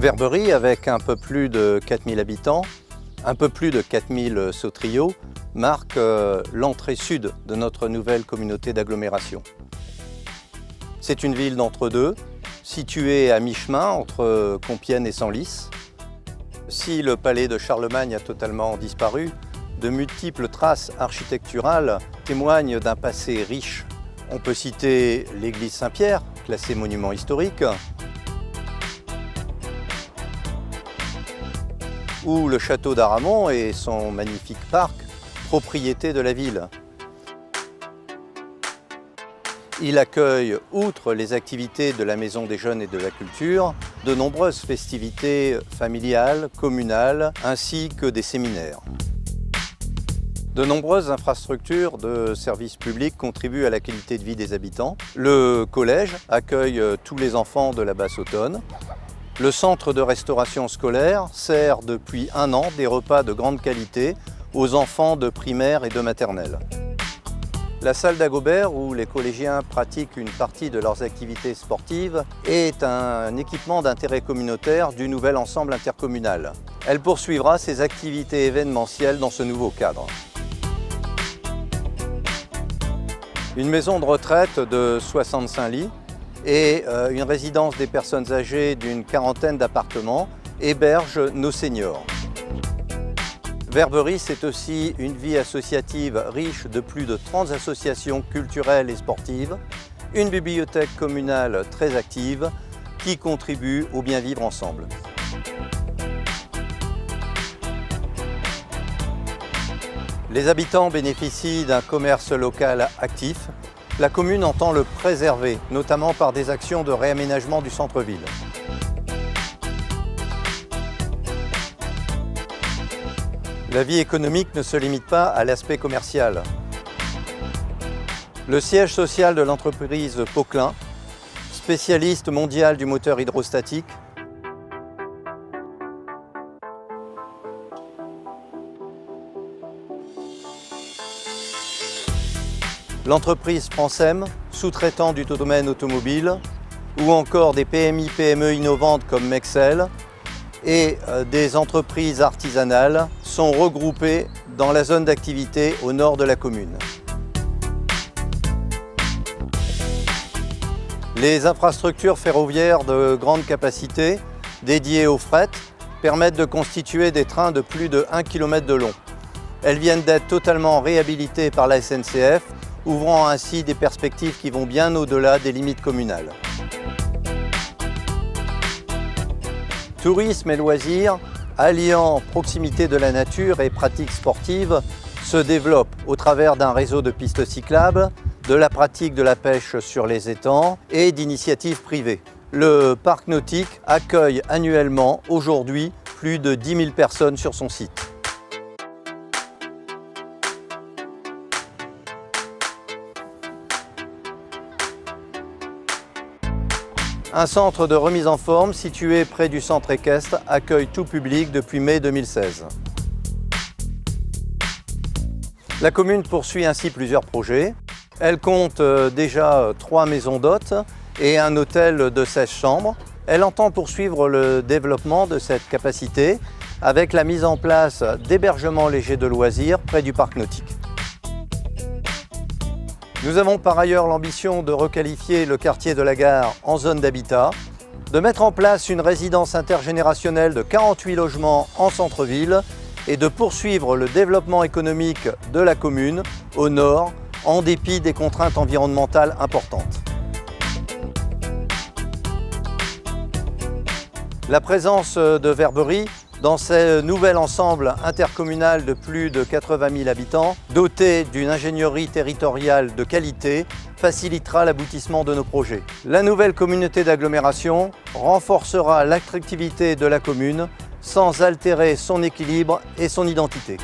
Verberie, avec un peu plus de 4000 habitants, un peu plus de 4000 sauteriaux, marque l'entrée sud de notre nouvelle communauté d'agglomération. C'est une ville d'entre-deux, située à mi-chemin entre Compiègne et Senlis. Si le palais de Charlemagne a totalement disparu, de multiples traces architecturales témoignent d'un passé riche. On peut citer l'église Saint-Pierre, classée monument historique, ou le château d'Aramon et son magnifique parc, propriété de la ville. Il accueille, outre les activités de la Maison des Jeunes et de la Culture, de nombreuses festivités familiales, communales, ainsi que des séminaires. De nombreuses infrastructures de services publics contribuent à la qualité de vie des habitants. Le collège accueille tous les enfants de la Basse-Autonne. Le centre de restauration scolaire sert depuis 1 an des repas de grande qualité aux enfants de primaire et de maternelle. La salle d'Agobert, où les collégiens pratiquent une partie de leurs activités sportives, est un équipement d'intérêt communautaire du nouvel ensemble intercommunal. Elle poursuivra ses activités événementielles dans ce nouveau cadre. Une maison de retraite de 65 lits et une résidence des personnes âgées d'une 40aine d'appartements hébergent nos seniors. Verberie, c'est aussi une vie associative riche de plus de 30 associations culturelles et sportives, une bibliothèque communale très active qui contribue au bien vivre ensemble. Les habitants bénéficient d'un commerce local actif. La commune entend le préserver, notamment par des actions de réaménagement du centre-ville. La vie économique ne se limite pas à l'aspect commercial. Le siège social de l'entreprise Poquelin, spécialiste mondial du moteur hydrostatique, l'entreprise Francem, sous-traitant du domaine automobile, ou encore des PMI-PME innovantes comme Mexel, et des entreprises artisanales sont regroupées dans la zone d'activité au nord de la commune. Les infrastructures ferroviaires de grande capacité dédiées au fret permettent de constituer des trains de plus de 1 km de long. Elles viennent d'être totalement réhabilitées par la SNCF, ouvrant ainsi des perspectives qui vont bien au-delà des limites communales. Tourisme et loisirs, alliant proximité de la nature et pratiques sportives, se développent au travers d'un réseau de pistes cyclables, de la pratique de la pêche sur les étangs et d'initiatives privées. Le parc nautique accueille annuellement, aujourd'hui, plus de 10 000 personnes sur son site. Un centre de remise en forme situé près du centre équestre accueille tout public depuis mai 2016. La commune poursuit ainsi plusieurs projets. Elle compte déjà 3 maisons d'hôtes et un hôtel de 16 chambres. Elle entend poursuivre le développement de cette capacité avec la mise en place d'hébergements légers de loisirs près du parc nautique. Nous avons par ailleurs l'ambition de requalifier le quartier de la Gare en zone d'habitat, de mettre en place une résidence intergénérationnelle de 48 logements en centre-ville et de poursuivre le développement économique de la commune au nord, en dépit des contraintes environnementales importantes. La présence de Verberie dans ce nouvel ensemble intercommunal de plus de 80 000 habitants, doté d'une ingénierie territoriale de qualité, facilitera l'aboutissement de nos projets. La nouvelle communauté d'agglomération renforcera l'attractivité de la commune sans altérer son équilibre et son identité.